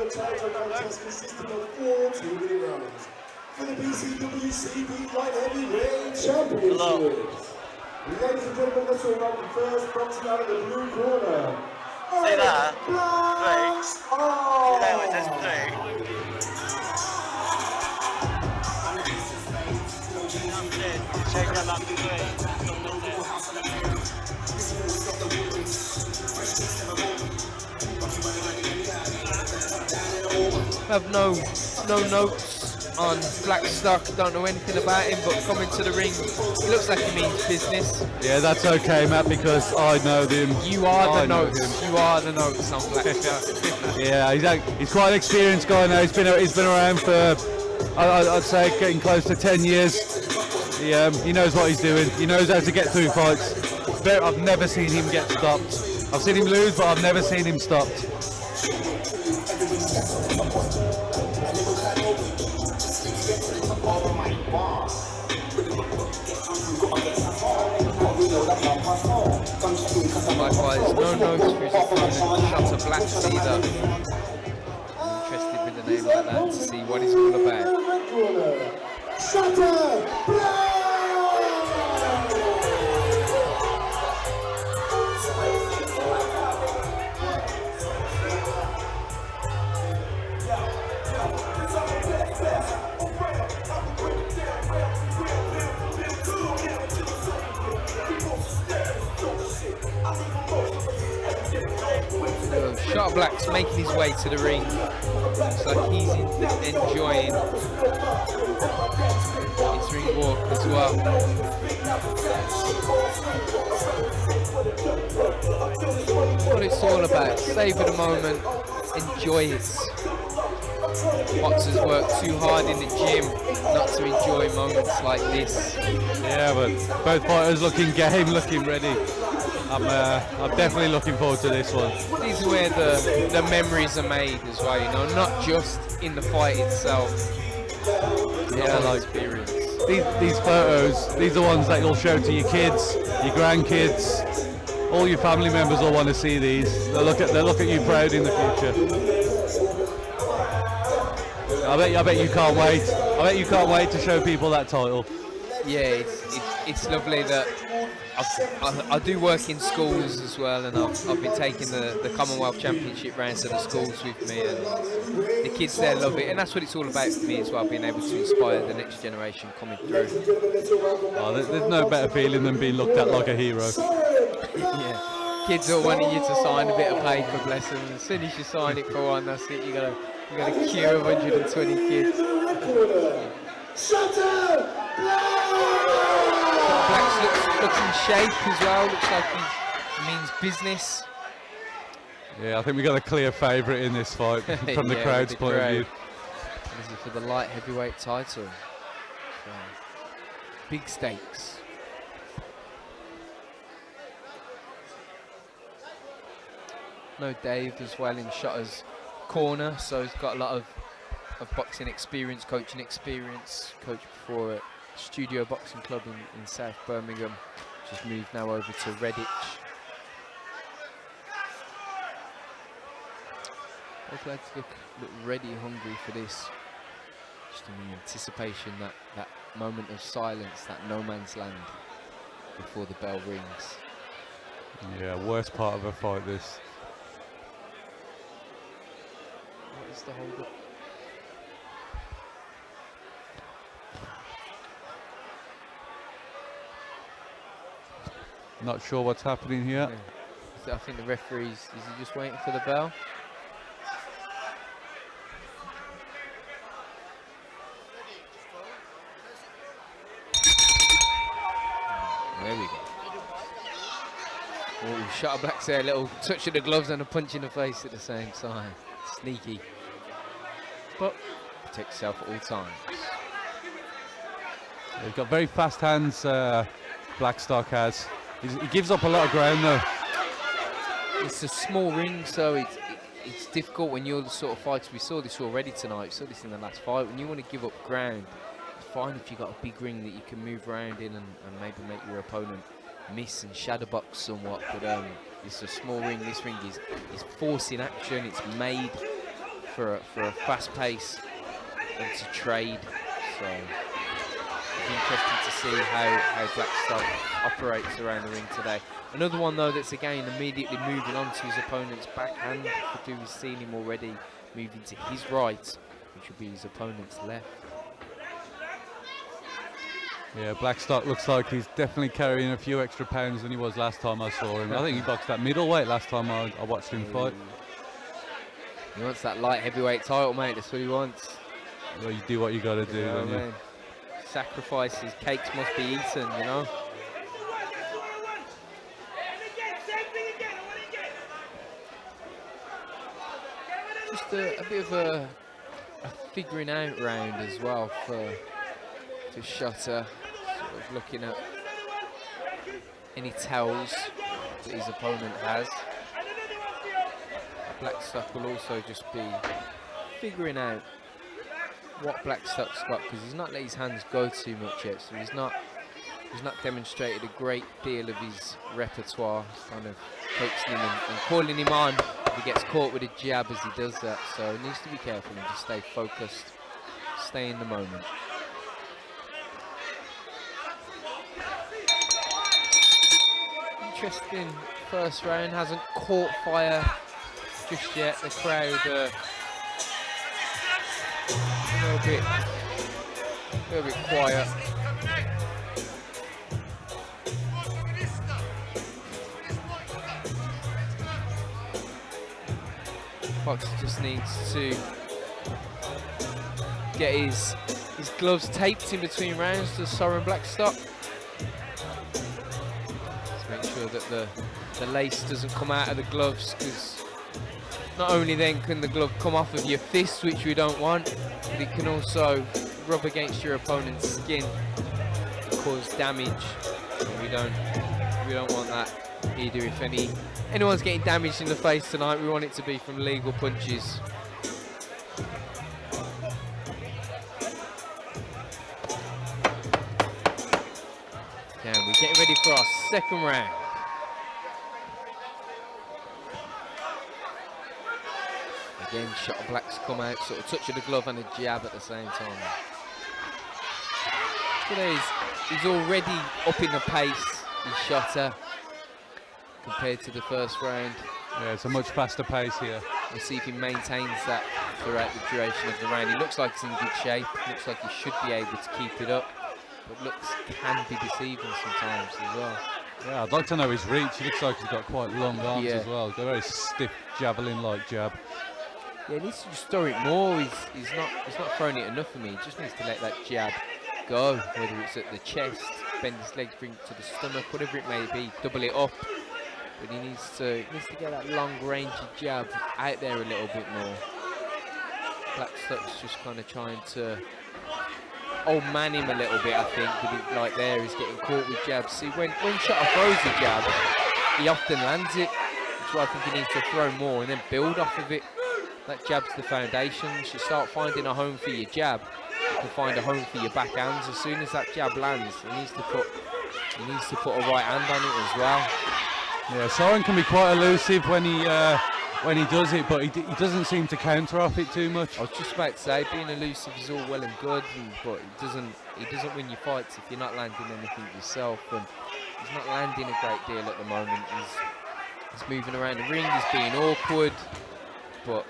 world title contest consisting of 4 2-minute rounds for the BCWCB Light Heavyweight Championships. Ladies and gentlemen, let's all welcome first, boxing out of the blue corner. Say that. Blakstock. You know it says blue. Change that up to blue. I have no notes on Blakstock, don't know anything about him, but coming to the ring, he looks like he means business. Yeah, that's okay, Matt, because I know him. You are the notes. You are the notes on Blakstock. Yeah, he's quite an experienced guy now. He's been around for, I'd say, getting close to 10 years. He knows what he's doing. He knows how to get through fights. I've never seen him get stopped. I've seen him lose, but I've never seen him stopped. Likewise, no notes for his opponent, Shotta Blacks either. Interested with the name like that to see what he's all about. Shotta Blacks! Shotta Blacks making his way to the ring. Looks like he's enjoying his ring walk as well. What it's all about, savor the moment, enjoy it. Boxers work too hard in the gym not to enjoy moments like this. Yeah, but both fighters looking game, looking ready. I'm definitely looking forward to this one. These are where the memories are made as well, you know, not just in the fight itself. Yeah, like experience. These photos, these are ones that you'll show to your kids, your grandkids, all your family members will want to see these. They'll look at you proud in the future. I bet you can't wait. I bet you can't wait to show people that title. Yeah, it's lovely that I do work in schools as well, and I've been taking the Commonwealth Championship round to the schools with me, and the kids there love it, and that's what it's all about for me as well, being able to inspire the next generation coming through. Oh, there's no better feeling than being looked at like a hero. Yeah, kids are wanting you to sign a bit of paper, bless them. As soon as you sign it for one, that's it. You got a queue of 120 kids. Shotta Blacks looks in shape as well. Looks like he means business. Yeah, I think we got a clear favourite in this fight from the crowd's point of view. This is for the light heavyweight title. So, big stakes. No Dave as well in Shotta's corner, so he's got a lot of boxing experience, coaching experience. Coached before at Studio Boxing Club in South Birmingham. Just moved now over to Redditch. Both lads look ready, hungry for this. Just in the anticipation that moment of silence, that no man's land before the bell rings. Yeah, worst part of a fight this. What is the hold up? Not sure what's happening here. Yeah. I think the referee's, is he just waiting for the bell? There we go. Oh, Shotta Blacks there, a little touch of the gloves and a punch in the face at the same time. Sneaky. But protect yourself at all times. He's got very fast hands, Blakstock has. He gives up a lot of ground though. It's a small ring, so it's difficult when you're the sort of fighters. We saw this already tonight, we saw this in the last fight. When you want to give up ground, it's fine if you've got a big ring that you can move around in and maybe make your opponent miss and shadow box somewhat, but it's a small ring. This ring is forcing action. It's made for a fast pace and to trade. So it'll be interesting to see how Blakstock operates around the ring today. Another one though that's again immediately moving on to his opponent's backhand. Kadu has seen him already moving to his right, which will be his opponent's left. Yeah, Blakstock looks like he's definitely carrying a few extra pounds than he was last time I saw him. I think he boxed at middleweight last time I watched him fight. He wants that light heavyweight title, mate. That's what he wants. Well, you do what you got to do, don't you? Sacrifices, cakes must be eaten, you know. Just a bit of a figuring out round as well for Shotta, sort of looking at any tells that his opponent has. Blakstock will also just be figuring out what Blakstock's got, because he's not let his hands go too much yet, so he's not demonstrated a great deal of his repertoire. He's kind of coaxing him and calling him on. He gets caught with a jab as he does that, so he needs to be careful and just stay focused, stay in the moment. Interesting first round, hasn't caught fire just yet. The crowd a little bit quiet. Fox just needs to get his gloves taped in between rounds to Soren Blakstock. Just make sure that the lace doesn't come out of the gloves, because not only then can the glove come off of your fist, which we don't want, but it can also rub against your opponent's skin and cause damage. And we don't want that either. If anyone's getting damaged in the face tonight, we want it to be from legal punches. We're getting ready for our second round. Again, Shotta Black's come out, sort of touching the glove and a jab at the same time. Today he's already up in the pace, he's Shotta, compared to the first round. Yeah, it's a much faster pace here. We'll see if he maintains that throughout the duration of the round. He looks like he's in good shape. Looks like he should be able to keep it up, but looks can be deceiving sometimes as well. Yeah, I'd like to know his reach. He looks like he's got quite long arms as well. Got a very stiff javelin-like jab. Yeah, he needs to just throw it more. He's not throwing it enough for me. He just needs to let that jab go, whether it's at the chest, bend his legs, bring it to the stomach, whatever it may be, double it up. But he needs to get that long-range jab out there a little bit more. Blakstock's just kind of trying to old man him a little bit, I think. But like there, he's getting caught with jabs. See, when Shotta throws a jab, he often lands it. That's why I think he needs to throw more and then build off of it. That jab's the foundation. You should start finding a home for your jab. You can find a home for your backhands. As soon as that jab lands, he needs to put a right hand on it as well. Yeah, Soren can be quite elusive when he does it, but he doesn't seem to counter off it too much. I was just about to say, being elusive is all well and good, but he doesn't win your fights if you're not landing anything yourself. And he's not landing a great deal at the moment. He's moving around the ring. He's being awkward, but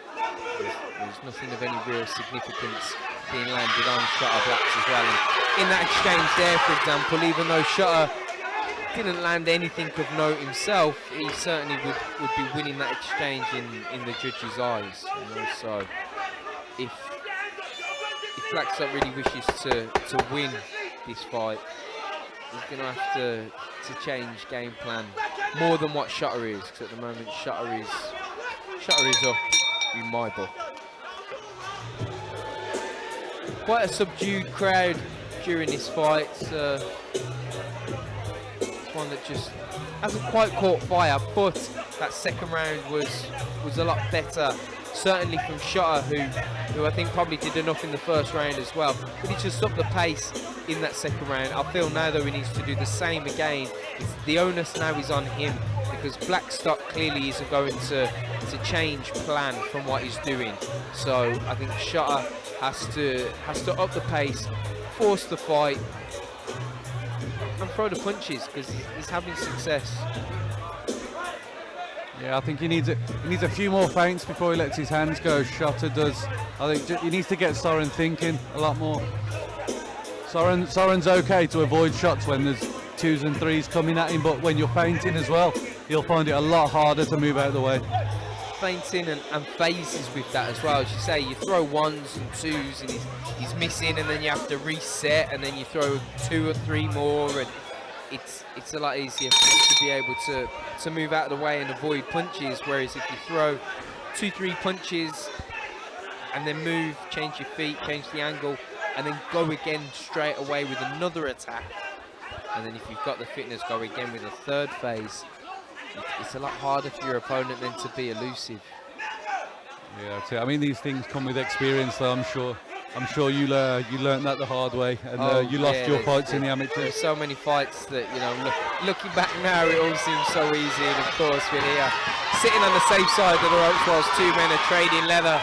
there's nothing of any real significance being landed on Shotta Blacks as well. And in that exchange there, for example, even though Shotta didn't land anything of note himself, he certainly would be winning that exchange in the judge's eyes. And also, if Blakstock really wishes to win this fight, he's going to have to change game plan more than what Shotta is, because at the moment Shotta is up in my book. Quite a subdued crowd during this fight. It's one that just hasn't quite caught fire, but that second round was a lot better, certainly from Shotta, who I think probably did enough in the first round as well. But he just upped the pace in that second round. I feel now though he needs to do the same again. The onus now is on him. The because Blakstock clearly isn't going to change plan from what he's doing. So I think Shotta has to up the pace, force the fight, and throw the punches because he's having success. Yeah, I think he needs a few more feints before he lets his hands go. Shotta does. I think he needs to get Soren thinking a lot more. Soren's okay to avoid shots when there's 2s and 3s coming at him, but when you're feinting as well, you'll find it a lot harder to move out of the way. Feinting and phases with that as well. As you say, you throw 1s and 2s and he's missing, and then you have to reset, and then you throw 2 or 3 more, and it's a lot easier for him to be able to move out of the way and avoid punches. Whereas if you throw 2-3 punches and then move, change your feet, change the angle, and then go again straight away with another attack, and then if you've got the fitness, go again with a 3rd phase, it's a lot harder for your opponent then to be elusive. Yeah, that's it. I mean, these things come with experience, though. I'm sure you learned that the hard way, and you lost your fights in the amateur. There's so many fights that, you know, looking back now, it all seems so easy. And of course, we're here sitting on the safe side of the ropes whilst 2 men are trading leather.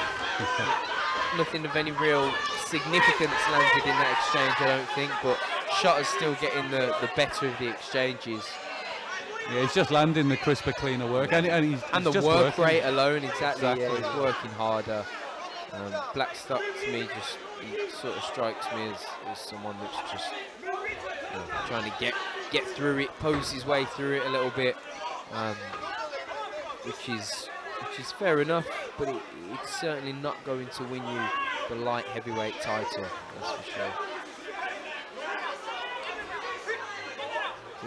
Nothing of any real significance landed in that exchange, I don't think. But Shotta's still getting the better of the exchanges. Yeah, he's just landing the crisper, cleaner work, and he's the just work working. rate alone, exactly. Yeah, he's working harder. Blakstock to me he sort of strikes me as someone that's just trying to get through it, pose his way through it a little bit, which is fair enough, but it's certainly not going to win you the light heavyweight title, that's for sure.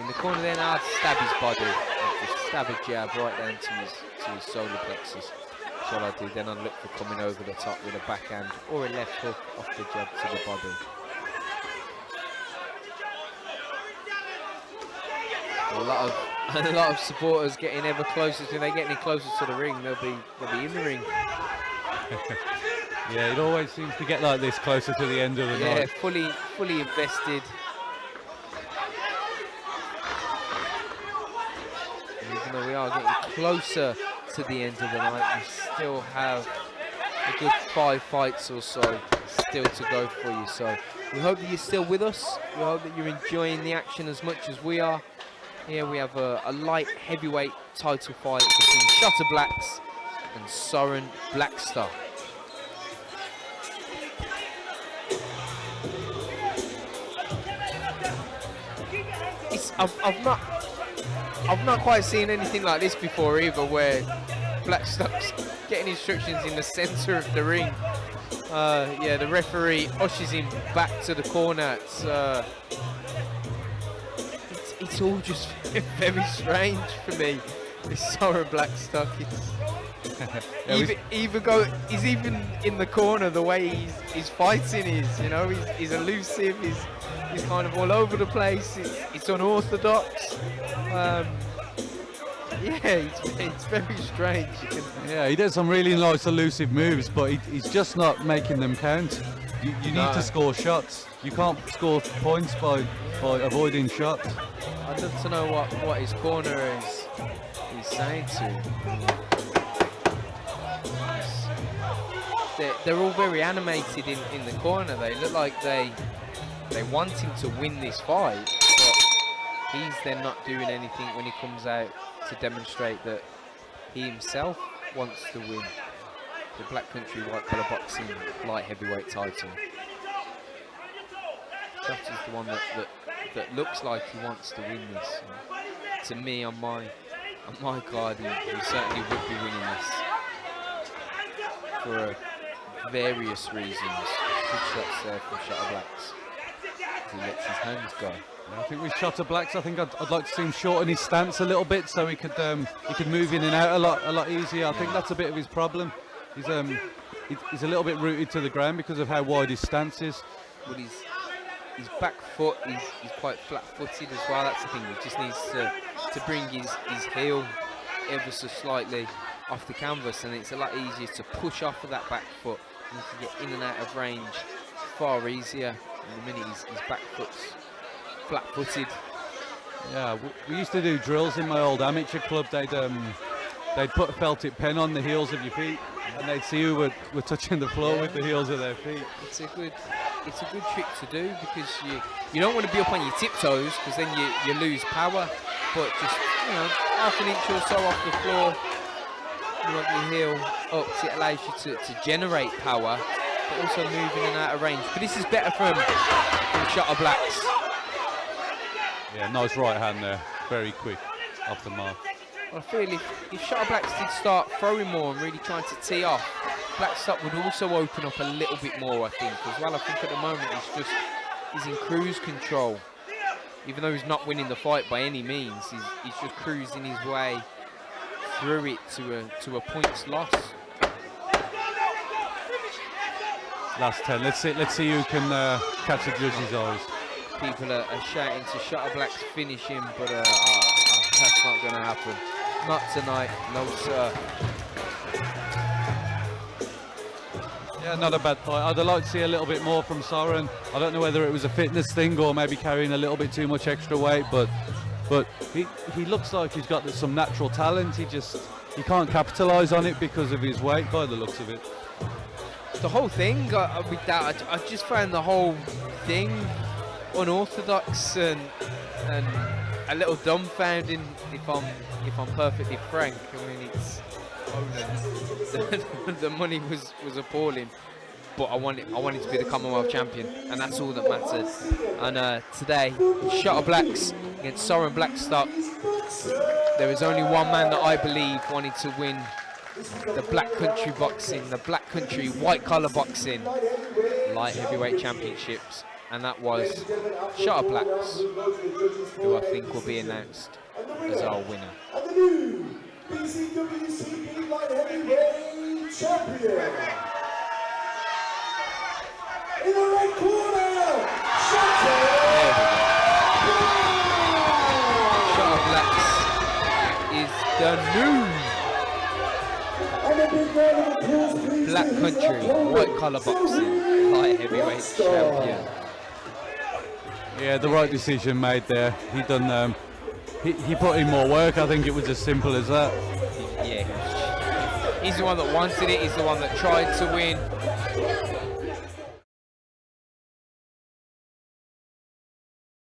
In the corner then, I'd stab his body, just stab a jab right down to his solar plexus. That's all I do. Then I look for coming over the top with a backhand or a left hook off the jab to the body. A lot of supporters getting ever closer. When they get any closer to the ring, they'll be in the ring. Yeah, it always seems to get like this closer to the end of the night. Yeah, fully invested. And even though we are getting closer to the end of the night, we still have a good 5 fights or so still to go for you. So we hope that you're still with us. We hope that you're enjoying the action as much as we are. Here we have a light heavyweight title fight between Shotta Blacks and Soren Blakstock. I've not quite seen anything like this before either, where Blakstock's getting instructions in the centre of the ring. Yeah, the referee ushers him back to the corner. It's all just very strange for me. This Soren Blakstock, he's even in the corner the way he's fighting is, you know, he's elusive, he's kind of all over the place, it's unorthodox. Yeah, it's very strange. Yeah, he does some really nice elusive moves, but he's just not making them count. You need to score shots. You can't score points by avoiding shots. I'd love to know what his corner is saying to him. They're all very animated in the corner. They look like they want him to win this fight, but he's then not doing anything when he comes out to demonstrate that he himself wants to win the Black Country White Collar Boxing light heavyweight title. Shotta's the one that looks like he wants to win this. And to me, on my card, he certainly would be winning this for various reasons. Good shots there from Shotta Blacks. He lets his hands go. I think with Shotta Blacks, I think I'd like to see him shorten his stance a little bit so he could move in and out a lot easier. I think that's a bit of his problem. He's a little bit rooted to the ground because of how wide his stance is. But his back foot, he's quite flat-footed as well. That's the thing. He just needs to bring his heel ever so slightly off the canvas, and it's a lot easier to push off of that back foot and to get in and out of range far easier. In the minute his back foot's flat-footed, Yeah, we used to do drills in my old amateur club. They'd put a felt tip pen on the heels of your feet, and they'd see who were touching the floor with the heels of their feet. It's a good trick to do because you don't want to be up on your tiptoes because then you lose power. But just half an inch or so off the floor, you want your heel up, so it allows you to generate power, but also move in and out of range. But this is better from Shotta Blacks. Yeah, nice right hand there, very quick off the mark. I feel if Shotta Blacks did start throwing more and really trying to tee off, Blakstock would also open up a little bit more, I think, as well. I think at the moment he's in cruise control. Even though he's not winning the fight by any means, he's just cruising his way through it to a points loss. Last 10. Let's see who can catch the judge's eyes. People are shouting to Shotta Blacks finish him, but that's not going to happen. Not tonight, no sir. Yeah, not a bad fight. I'd like to see a little bit more from Soren. I don't know whether it was a fitness thing or maybe carrying a little bit too much extra weight, but he looks like he's got some natural talent. He can't capitalise on it because of his weight, by the looks of it. The whole thing with that, I just found the whole thing unorthodox and a little dumbfounding. If I'm perfectly frank, I mean the money was appalling, but I wanted to be the Commonwealth champion, and that's all that mattered. And today, Shotta Blacks against Soren Blakstock, there was only one man that I believe wanted to win the Black Country boxing, the Black Country white collar boxing light heavyweight championships, and that was Shotta Blacks, who I think will be announced as our winner. And the new BCWCB light heavyweight champion. In the red corner, Shotta. Shotta Blacks is the new Black Country white collar boxing light heavyweight champion. Yeah, the right decision made there. He put in more work. I think it was as simple as that. Yeah, he's the one that wanted it. He's the one that tried to win.